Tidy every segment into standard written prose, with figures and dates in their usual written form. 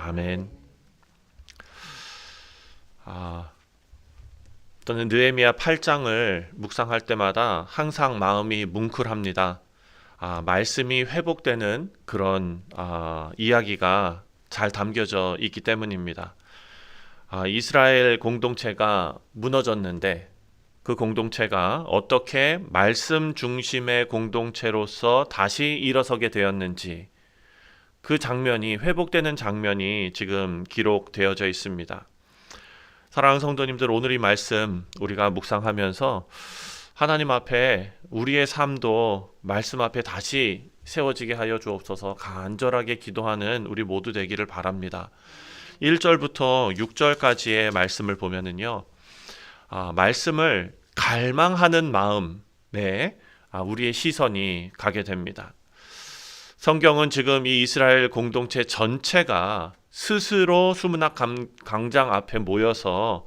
아멘. 저는 느헤미야 8장을 묵상할 때마다 항상 마음이 뭉클합니다. 말씀이 회복되는 그런 이야기가 잘 담겨져 있기 때문입니다. 이스라엘 공동체가 무너졌는데 그 공동체가 어떻게 말씀 중심의 공동체로서 다시 일어서게 되었는지, 그 장면이, 회복되는 장면이 지금 기록되어져 있습니다. 사랑하는 성도님들, 오늘 이 말씀 우리가 묵상하면서 하나님 앞에 우리의 삶도 말씀 앞에 다시 세워지게 하여 주옵소서 간절하게 기도하는 우리 모두 되기를 바랍니다. 1절부터 6절까지의 말씀을 보면은요, 말씀을 갈망하는 마음에 우리의 시선이 가게 됩니다. 성경은 지금 이 이스라엘 공동체 전체가 스스로 수문학 광장 앞에 모여서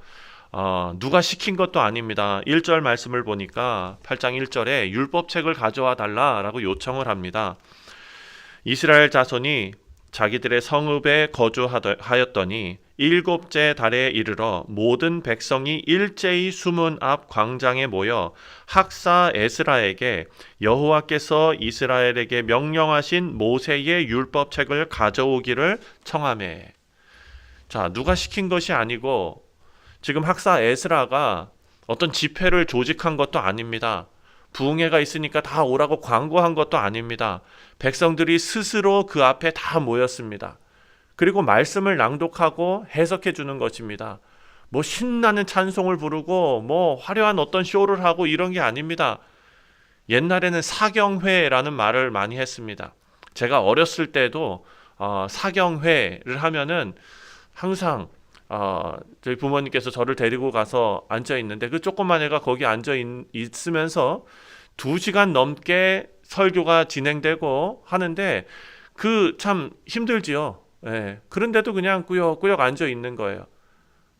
누가 시킨 것도 아닙니다. 1절 말씀을 보니까 8장 1절에 율법책을 가져와 달라라고 요청을 합니다. 이스라엘 자손이 자기들의 성읍에 거주하였더니 7째 달에 이르러 모든 백성이 일제히 수문 앞 광장에 모여 학사 에스라에게 여호와께서 이스라엘에게 명령하신 모세의 율법책을 가져오기를 청하매. 자, 누가 시킨 것이 아니고 지금 학사 에스라가 어떤 집회를 조직한 것도 아닙니다. 부흥회가 있으니까 다 오라고 광고한 것도 아닙니다. 백성들이 스스로 그 앞에 다 모였습니다. 그리고 말씀을 낭독하고 해석해 주는 것입니다. 뭐 신나는 찬송을 부르고 뭐 화려한 어떤 쇼를 하고 이런 게 아닙니다. 옛날에는 사경회라는 말을 많이 했습니다. 제가 어렸을 때도 사경회를 하면은 항상 저희 부모님께서 저를 데리고 가서 앉아 있는데, 그 조그만 애가 거기 앉아 있으면서 2시간 넘게 설교가 진행되고 하는데 그 참 힘들지요. 예. 그런데도 그냥 꾸역꾸역 앉아 있는 거예요.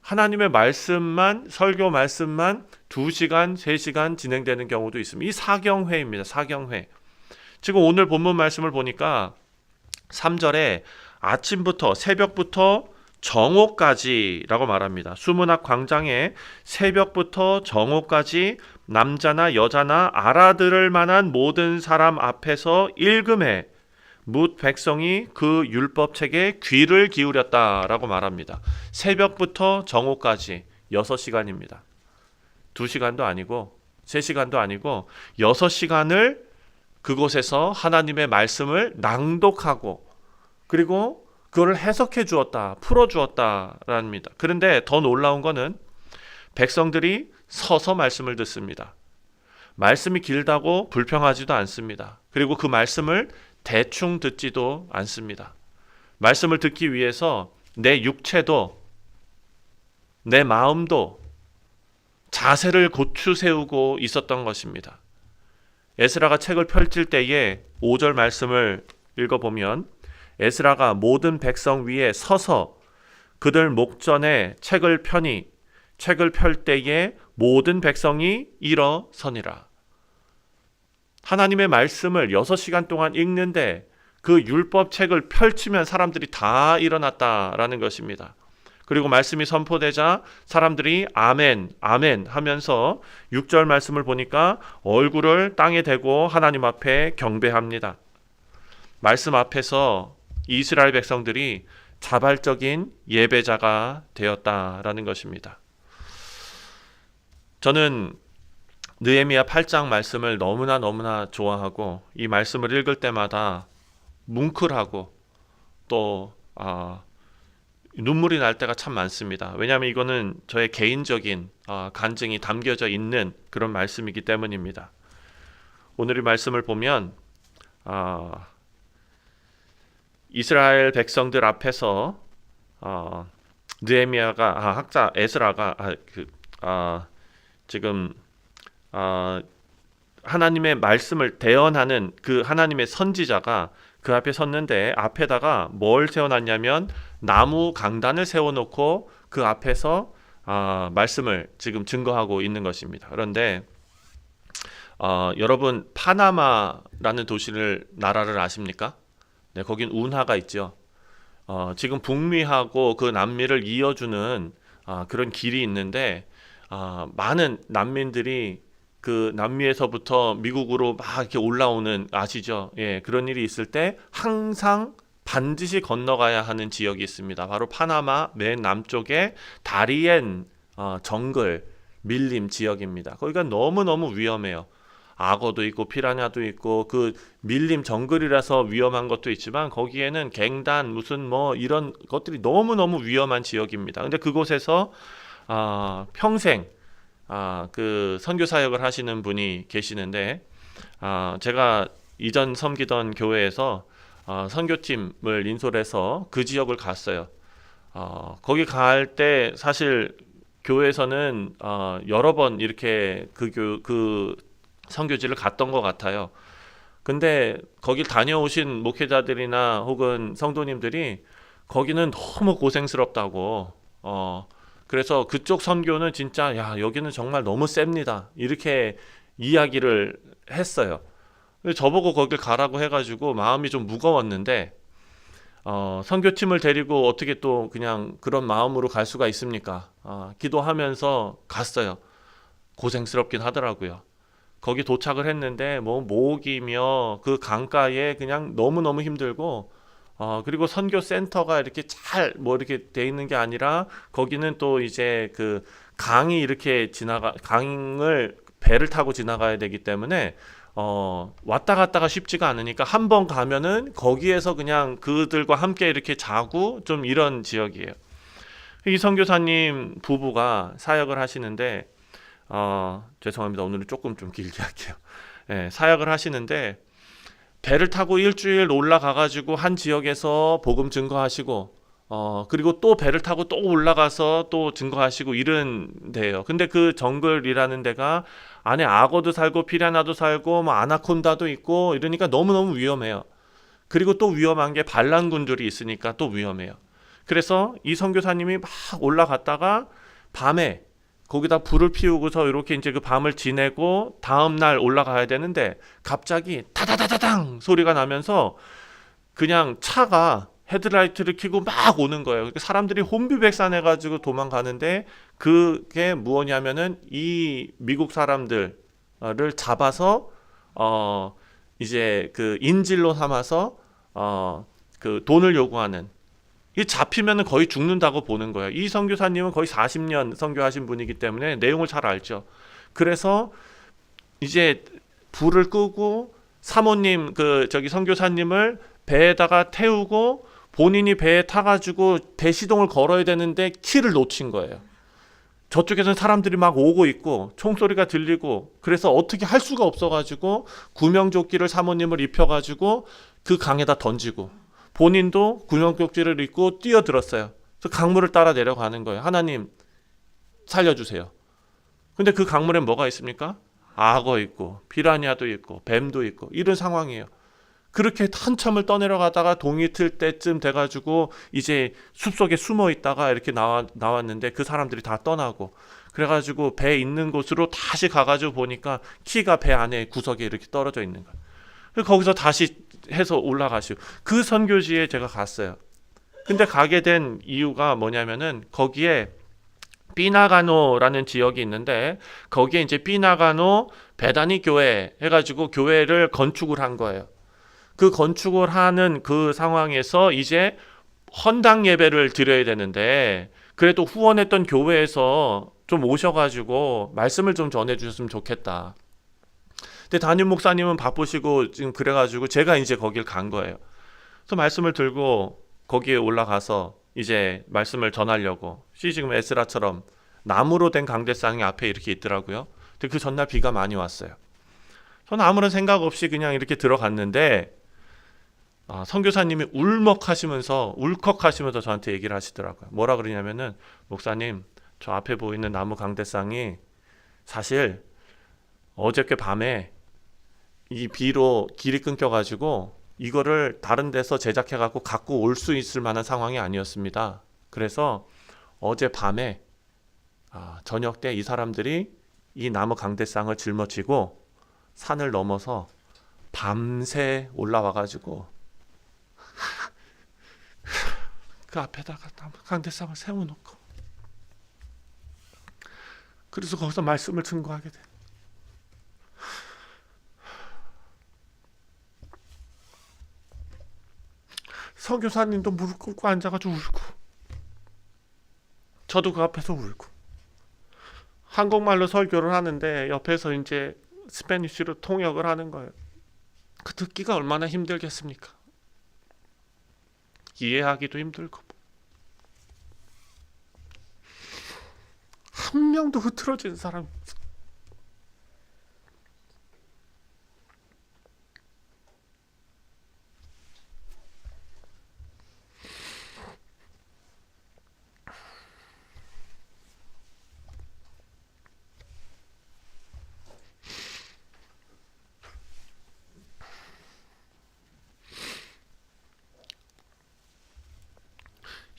하나님의 말씀만, 설교 말씀만 2시간, 3시간 진행되는 경우도 있습니다. 이 사경회입니다. 사경회. 지금 오늘 본문 말씀을 보니까 3절에 아침부터, 새벽부터 정오까지라고 말합니다. 수문학 광장에 새벽부터 정오까지 남자나 여자나 알아들을 만한 모든 사람 앞에서 읽음에 뭇 백성이 그 율법책에 귀를 기울였다라고 말합니다. 새벽부터 정오까지 6시간입니다. 2시간도 아니고 3시간도 아니고 6시간을 그곳에서 하나님의 말씀을 낭독하고 그리고 그걸 해석해 주었다, 풀어 주었다랍니다. 그런데 더 놀라운 거는 백성들이 서서 말씀을 듣습니다. 말씀이 길다고 불평하지도 않습니다. 그리고 그 말씀을 대충 듣지도 않습니다. 말씀을 듣기 위해서 내 육체도 내 마음도 자세를 고추 세우고 있었던 것입니다. 에스라가 책을 펼칠 때에 5절 말씀을 읽어보면 에스라가 모든 백성 위에 서서 그들 목전에 책을 펴니 책을 펼 때에 모든 백성이 일어서니라. 하나님의 말씀을 6시간 동안 읽는데 그 율법책을 펼치면 사람들이 다 일어났다라는 것입니다. 그리고 말씀이 선포되자 사람들이 아멘, 아멘 하면서 6절 말씀을 보니까 얼굴을 땅에 대고 하나님 앞에 경배합니다. 말씀 앞에서 이스라엘 백성들이 자발적인 예배자가 되었다라는 것입니다. 저는 느헤미야 8장 말씀을 너무나 좋아하고 이 말씀을 읽을 때마다 뭉클하고 또 눈물이 날 때가 참 많습니다. 왜냐하면 이거는 저의 개인적인 간증이 담겨져 있는 그런 말씀이기 때문입니다. 오늘 이 말씀을 보면 이스라엘 백성들 앞에서 느헤미야가 학자 에스라가 지금 하나님의 말씀을 대언하는 그 하나님의 선지자가 그 앞에 섰는데 앞에다가 뭘 세워놨냐면 나무 강단을 세워놓고 그 앞에서 말씀을 지금 증거하고 있는 것입니다. 그런데 여러분 파나마라는 나라를 아십니까? 네, 거긴 운하가 있죠. 지금 북미하고 그 남미를 이어주는 그런 길이 있는데 많은 난민들이 그 남미에서부터 미국으로 막 이렇게 올라오는 아시죠? 예, 그런 일이 있을 때 항상 반드시 건너가야 하는 지역이 있습니다. 바로 파나마 맨 남쪽에 다리엔 정글 밀림 지역입니다. 거기가 너무너무 위험해요. 악어도 있고 피라냐도 있고 그 밀림 정글이라서 위험한 것도 있지만 거기에는 갱단 무슨 뭐 이런 것들이 너무너무 위험한 지역입니다. 근데 그곳에서 평생 그 선교 사역을 하시는 분이 계시는데 제가 이전 섬기던 교회에서 선교팀을 인솔해서 그 지역을 갔어요. 거기 갈 때 사실 교회에서는 여러 번 이렇게 그 선교지를 갔던 것 같아요. 근데 거길 다녀오신 목회자들이나 혹은 성도님들이 거기는 너무 고생스럽다고 그래서 그쪽 선교는 진짜 야 여기는 정말 너무 셉니다 이렇게 이야기를 했어요. 저보고 거길 가라고 해가지고 마음이 좀 무거웠는데 선교팀을 데리고 어떻게 또 그냥 그런 마음으로 갈 수가 있습니까? 기도하면서 갔어요. 고생스럽긴 하더라고요. 거기 도착을 했는데 뭐 모기며 그 강가에 그냥 너무너무 힘들고 그리고 선교 센터가 이렇게 잘 뭐 이렇게 돼 있는 게 아니라 거기는 또 이제 그 강이 이렇게 강을 배를 타고 지나가야 되기 때문에 왔다 갔다가 쉽지가 않으니까 한 번 가면은 거기에서 그냥 그들과 함께 이렇게 자고 좀 이런 지역이에요. 이 선교사님 부부가 사역을 하시는데 죄송합니다. 오늘은 조금 좀 길게 할게요. 예, 사역을 하시는데 배를 타고 일주일 올라가가지고 한 지역에서 복음 증거하시고 그리고 또 배를 타고 또 올라가서 또 증거하시고 이런 데예요. 근데 그 정글이라는 데가 안에 악어도 살고 피라냐도 살고 뭐 아나콘다도 있고 이러니까 너무너무 위험해요. 그리고 또 위험한 게 반란군들이 있으니까 또 위험해요. 그래서 이 선교사님이 막 올라갔다가 밤에 거기다 불을 피우고서 이렇게 이제 그 밤을 지내고 다음 날 올라가야 되는데 갑자기 다다다다당 소리가 나면서 그냥 차가 헤드라이트를 켜고 막 오는 거예요. 그러니까 사람들이 혼비백산해가지고 도망가는데 그게 무엇이냐면은 이 미국 사람들을 잡아서 이제 그 인질로 삼아서 그 돈을 요구하는 이 잡히면은 거의 죽는다고 보는 거예요. 이 선교사님은 거의 40년 선교하신 분이기 때문에 내용을 잘 알죠. 그래서 이제 불을 끄고 사모님 그 저기 선교사님을 배에다가 태우고 본인이 배에 타가지고 배 시동을 걸어야 되는데 키를 놓친 거예요. 저쪽에서는 사람들이 막 오고 있고 총소리가 들리고 그래서 어떻게 할 수가 없어가지고 구명조끼를 사모님을 입혀가지고 그 강에다 던지고 본인도 구명조끼를 입고 뛰어들었어요. 그래서 강물을 따라 내려가는 거예요. 하나님 살려주세요. 근데 그 강물엔 뭐가 있습니까? 악어 있고 피라냐도 있고 뱀도 있고 이런 상황이에요. 그렇게 한참을 떠내려가다가 동이 틀 때쯤 돼가지고 이제 숲속에 숨어 있다가 이렇게 나왔는데 그 사람들이 다 떠나고 그래가지고 배 있는 곳으로 다시 가가지고 보니까 키가 배 안에 구석에 이렇게 떨어져 있는 거예요. 그래서 거기서 다시 해서 올라가시고 그 선교지에 제가 갔어요. 근데 가게 된 이유가 뭐냐면은 거기에 피나가노라는 지역이 있는데 거기에 이제 피나가노 베다니 교회 해가지고 교회를 건축을 한 거예요. 그 건축을 하는 그 상황에서 이제 헌당 예배를 드려야 되는데 그래도 후원했던 교회에서 좀 오셔가지고 말씀을 좀 전해주셨으면 좋겠다. 근데 담임 목사님은 바쁘시고 지금 그래가지고 제가 이제 거길 간 거예요. 그래서 말씀을 들고 거기에 올라가서 이제 말씀을 전하려고 지금 에스라처럼 나무로 된 강대상이 앞에 이렇게 있더라고요. 근데 그 전날 비가 많이 왔어요. 저는 아무런 생각 없이 그냥 이렇게 들어갔는데 선교사님이 울컥하시면서 저한테 얘기를 하시더라고요. 뭐라 그러냐면은 목사님 저 앞에 보이는 나무 강대상이 사실 어저께 밤에 이 비로 길이 끊겨가지고 이거를 다른 데서 제작해갖고 갖고 올 수 있을 만한 상황이 아니었습니다. 그래서 어제 밤에 저녁 때 이 사람들이 이 나무 강대상을 짊어지고 산을 넘어서 밤새 올라와가지고 그 앞에다가 강대상을 세워놓고, 그래서 거기서 말씀을 증거하게 돼. 선교사님도 무릎 꿇고 앉아가지고 울고, 저도 그 앞에서 울고, 한국말로 설교를 하는데 옆에서 이제 스페니쉬로 통역을 하는 거예요. 그 듣기가 얼마나 힘들겠습니까? 이해하기도 힘들고, 한 명도 흐트러진 사람.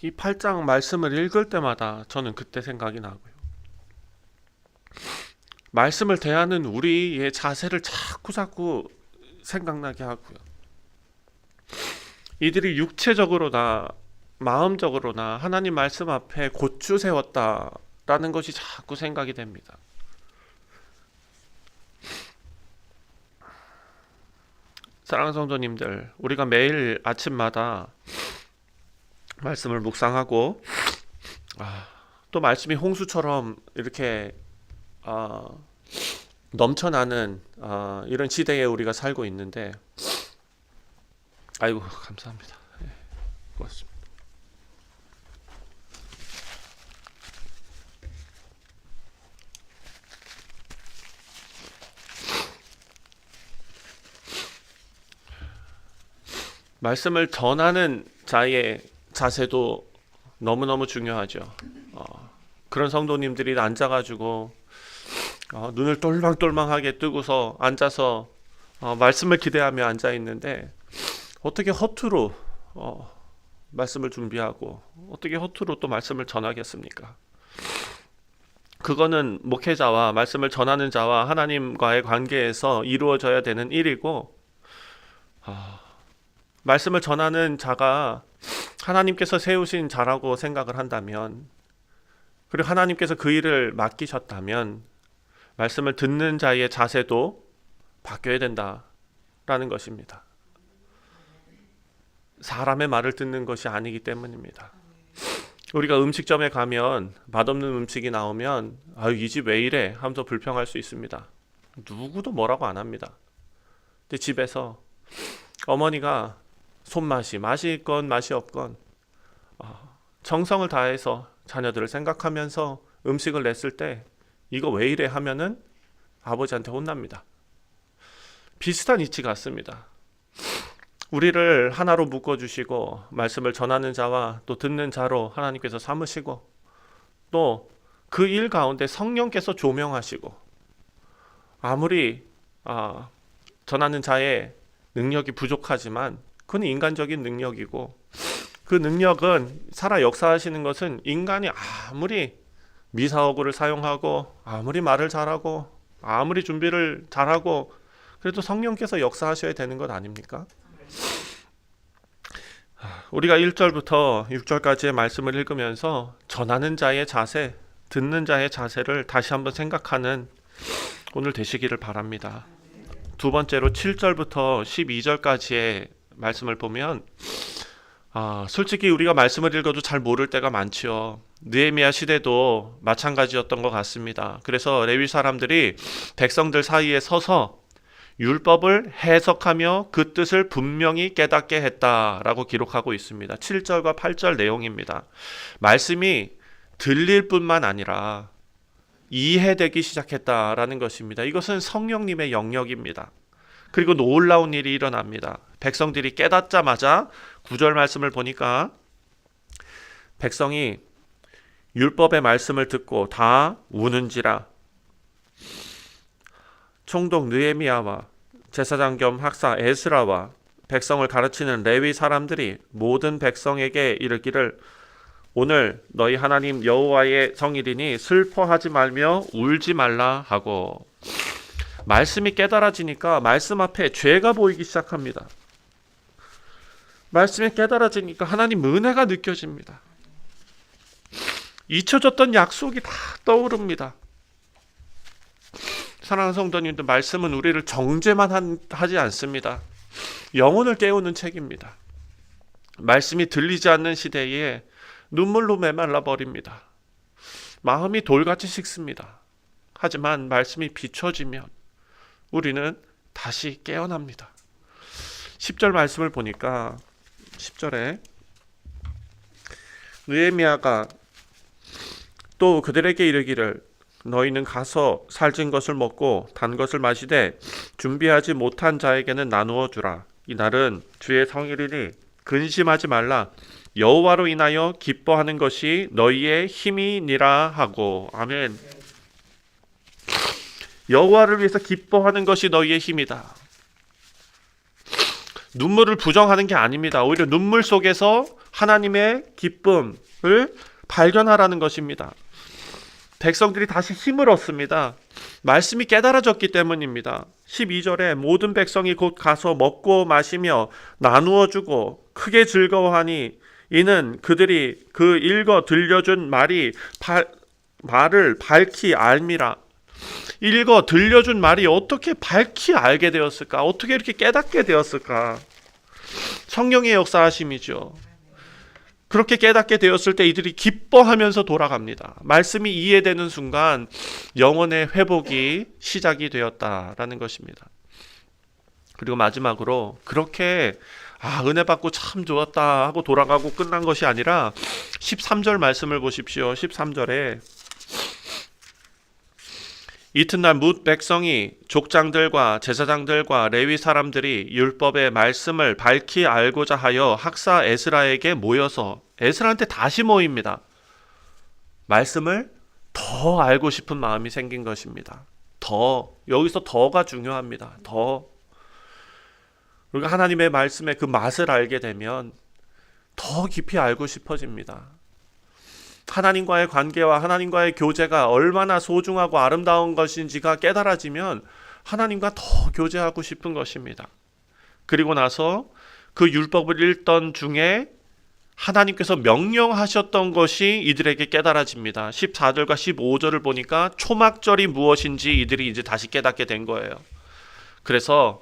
이 8장 말씀을 읽을 때마다 저는 그때 생각이 나고요. 말씀을 대하는 우리의 자세를 자꾸 생각나게 하고요. 이들이 육체적으로나 마음적으로나 하나님 말씀 앞에 고추 세웠다라는 것이 자꾸 생각이 됩니다. 사랑하는 성도님들, 우리가 매일 아침마다 말씀을 묵상하고 또 말씀이 홍수처럼 이렇게 넘쳐나는 이런 시대에 우리가 살고 있는데, 아이고 감사합니다. 네, 고맙습니다. 말씀을 전하는 자의 자세도 너무너무 중요하죠. 그런 성도님들이 앉아가지고 눈을 똘망똘망하게 뜨고서 앉아서 말씀을 기대하며 앉아 있는데, 어떻게 허투루 말씀을 준비하고 어떻게 허투루 또 말씀을 전하겠습니까? 그거는 목회자와 말씀을 전하는 자와 하나님과의 관계에서 이루어져야 되는 일이고, 말씀을 전하는 자가 하나님께서 세우신 자라고 생각을 한다면, 그리고 하나님께서 그 일을 맡기셨다면 말씀을 듣는 자의 자세도 바뀌어야 된다라는 것입니다. 사람의 말을 듣는 것이 아니기 때문입니다. 우리가 음식점에 가면 맛없는 음식이 나오면 이 집 왜 이래 하면서 불평할 수 있습니다. 누구도 뭐라고 안 합니다. 근데 집에서 어머니가 손맛이 맛이 있건 맛이 없건 정성을 다해서 자녀들을 생각하면서 음식을 냈을 때 이거 왜 이래 하면은 아버지한테 혼납니다. 비슷한 이치 같습니다. 우리를 하나로 묶어주시고 말씀을 전하는 자와 또 듣는 자로 하나님께서 삼으시고, 또 그 일 가운데 성령께서 조명하시고, 아무리 전하는 자의 능력이 부족하지만 그건 인간적인 능력이고, 그 능력은 살아 역사하시는 것은 인간이 아무리 미사오구를 사용하고 아무리 말을 잘하고 아무리 준비를 잘하고 그래도 성령께서 역사하셔야 되는 것 아닙니까? 우리가 1절부터 6절까지의 말씀을 읽으면서 전하는 자의 자세, 듣는 자의 자세를 다시 한번 생각하는 오늘 되시기를 바랍니다. 두 번째로 7절부터 12절까지의 말씀을 보면 솔직히 우리가 말씀을 읽어도 잘 모를 때가 많지요. 느헤미야 시대도 마찬가지였던 것 같습니다. 그래서 레위 사람들이 백성들 사이에 서서 율법을 해석하며 그 뜻을 분명히 깨닫게 했다라고 기록하고 있습니다. 7절과 8절 내용입니다. 말씀이 들릴 뿐만 아니라 이해되기 시작했다라는 것입니다. 이것은 성령님의 영역입니다. 그리고 놀라운 일이 일어납니다. 백성들이 깨닫자마자 9절 말씀을 보니까 백성이 율법의 말씀을 듣고 다 우는지라. 총독 느헤미야와 제사장 겸 학사 에스라와 백성을 가르치는 레위 사람들이 모든 백성에게 이르기를 오늘 너희 하나님 여호와의 성일이니 슬퍼하지 말며 울지 말라 하고, 말씀이 깨달아지니까 말씀 앞에 죄가 보이기 시작합니다. 말씀이 깨달아지니까 하나님 은혜가 느껴집니다. 잊혀졌던 약속이 다 떠오릅니다. 사랑하는 성도님들, 말씀은 우리를 정죄만 하지 않습니다. 영혼을 깨우는 책입니다. 말씀이 들리지 않는 시대에 눈물로 메말라 버립니다. 마음이 돌같이 식습니다. 하지만 말씀이 비춰지면 우리는 다시 깨어납니다. 10절 말씀을 보니까 10절에 느헤미야가 또 그들에게 이르기를 너희는 가서 살찐 것을 먹고 단 것을 마시되 준비하지 못한 자에게는 나누어 주라. 이날은 주의 성일이니 근심하지 말라. 여호와로 인하여 기뻐하는 것이 너희의 힘이니라 하고. 아멘. 여호와를 위해서 기뻐하는 것이 너희의 힘이다. 눈물을 부정하는 게 아닙니다. 오히려 눈물 속에서 하나님의 기쁨을 발견하라는 것입니다. 백성들이 다시 힘을 얻습니다. 말씀이 깨달아졌기 때문입니다. 12절에 모든 백성이 곧 가서 먹고 마시며 나누어 주고 크게 즐거워하니 이는 그들이 그 읽어 들려준 말을 밝히 알미라. 읽어 들려준 말이 어떻게 밝히 알게 되었을까? 어떻게 이렇게 깨닫게 되었을까? 성령의 역사하심이죠. 그렇게 깨닫게 되었을 때 이들이 기뻐하면서 돌아갑니다. 말씀이 이해되는 순간 영혼의 회복이 시작이 되었다라는 것입니다. 그리고 마지막으로 그렇게 은혜 받고 참 좋았다 하고 돌아가고 끝난 것이 아니라 13절 말씀을 보십시오. 13절에 이튿날 뭇 백성이 족장들과 제사장들과 레위 사람들이 율법의 말씀을 밝히 알고자 하여 학사 에스라에게 모여서 에스라한테 다시 모입니다. 말씀을 더 알고 싶은 마음이 생긴 것입니다. 여기서 더가 중요합니다. 우리가 하나님의 말씀의 그 맛을 알게 되면 더 깊이 알고 싶어집니다. 하나님과의 관계와 하나님과의 교제가 얼마나 소중하고 아름다운 것인지가 깨달아지면 하나님과 더 교제하고 싶은 것입니다. 그리고 나서 그 율법을 읽던 중에 하나님께서 명령하셨던 것이 이들에게 깨달아집니다. 14절과 15절을 보니까 초막절이 무엇인지 이들이 이제 다시 깨닫게 된 거예요. 그래서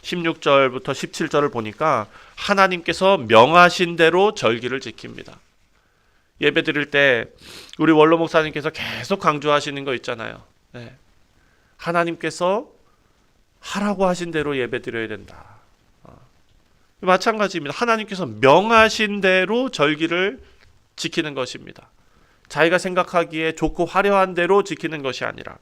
16절부터 17절을 보니까 하나님께서 명하신 대로 절기를 지킵니다. 예배 드릴 때 우리 원로 목사님께서 계속 강조하시는 거 있잖아요. 네. 하나님께서 하라고 하신 대로 예배 드려야 된다. 마찬가지입니다. 하나님께서 명하신 대로 절기를 지키는 것입니다. 자기가 생각하기에 좋고 화려한 대로 지키는 것이 아니라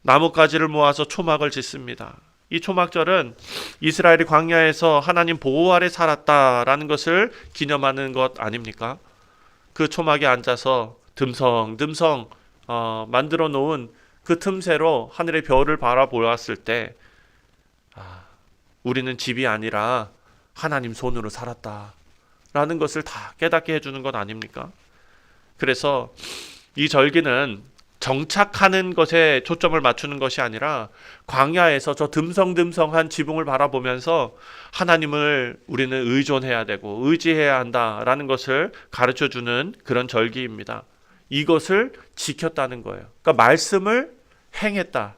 나뭇가지를 모아서 초막을 짓습니다. 이 초막절은 이스라엘이 광야에서 하나님 보호 아래 살았다라는 것을 기념하는 것 아닙니까? 그 초막에 앉아서 듬성듬성 만들어 놓은 그 틈새로 하늘의 별을 바라보았을 때 우리는 집이 아니라 하나님 손으로 살았다라는 것을 다 깨닫게 해주는 것 아닙니까? 그래서 이 절기는 정착하는 것에 초점을 맞추는 것이 아니라 광야에서 저 듬성듬성한 지붕을 바라보면서 하나님을 우리는 의존해야 되고 의지해야 한다라는 것을 가르쳐주는 그런 절기입니다. 이것을 지켰다는 거예요. 그러니까 말씀을 행했다.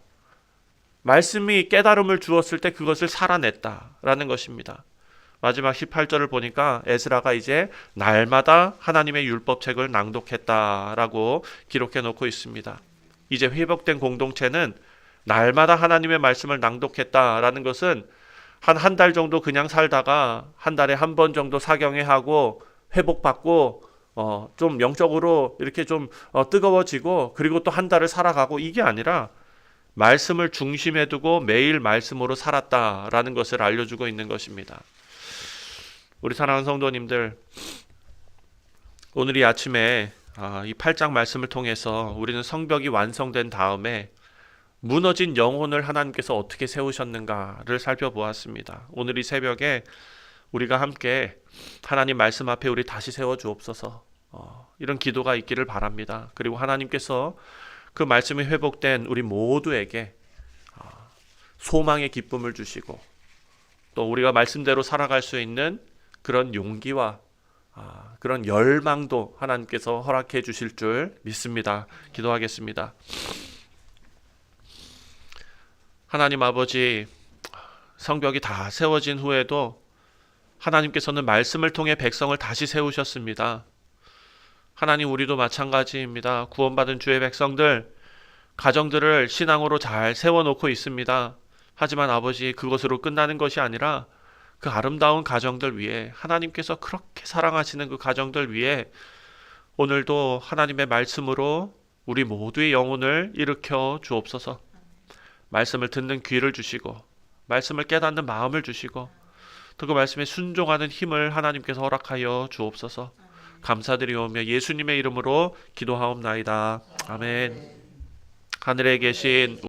말씀이 깨달음을 주었을 때 그것을 살아냈다라는 것입니다. 마지막 18절을 보니까 에스라가 이제 날마다 하나님의 율법책을 낭독했다라고 기록해 놓고 있습니다. 이제 회복된 공동체는 날마다 하나님의 말씀을 낭독했다라는 것은 한 달 정도 그냥 살다가 한 달에 한 번 정도 사경회하고 회복받고 좀 영적으로 이렇게 좀 뜨거워지고 그리고 또 한 달을 살아가고 이게 아니라 말씀을 중심에 두고 매일 말씀으로 살았다라는 것을 알려주고 있는 것입니다. 우리 사랑하는 성도님들, 오늘 이 아침에 이 8장 말씀을 통해서 우리는 성벽이 완성된 다음에 무너진 영혼을 하나님께서 어떻게 세우셨는가를 살펴보았습니다. 오늘 이 새벽에 우리가 함께 하나님 말씀 앞에 우리 다시 세워주옵소서, 이런 기도가 있기를 바랍니다. 그리고 하나님께서 그 말씀이 회복된 우리 모두에게 소망의 기쁨을 주시고 또 우리가 말씀대로 살아갈 수 있는 그런 용기와 그런 열망도 하나님께서 허락해 주실 줄 믿습니다. 기도하겠습니다. 하나님 아버지, 성벽이 다 세워진 후에도 하나님께서는 말씀을 통해 백성을 다시 세우셨습니다. 하나님, 우리도 마찬가지입니다. 구원받은 주의 백성들, 가정들을 신앙으로 잘 세워놓고 있습니다. 하지만 아버지, 그것으로 끝나는 것이 아니라 그 아름다운 가정들 위에, 하나님께서 그렇게 사랑하시는 그 가정들 위에 오늘도 하나님의 말씀으로 우리 모두의 영혼을 일으켜 주옵소서. 말씀을 듣는 귀를 주시고 말씀을 깨닫는 마음을 주시고 또 그 말씀에 순종하는 힘을 하나님께서 허락하여 주옵소서. 감사드리오며 예수님의 이름으로 기도하옵나이다. 아멘. 하늘에 계신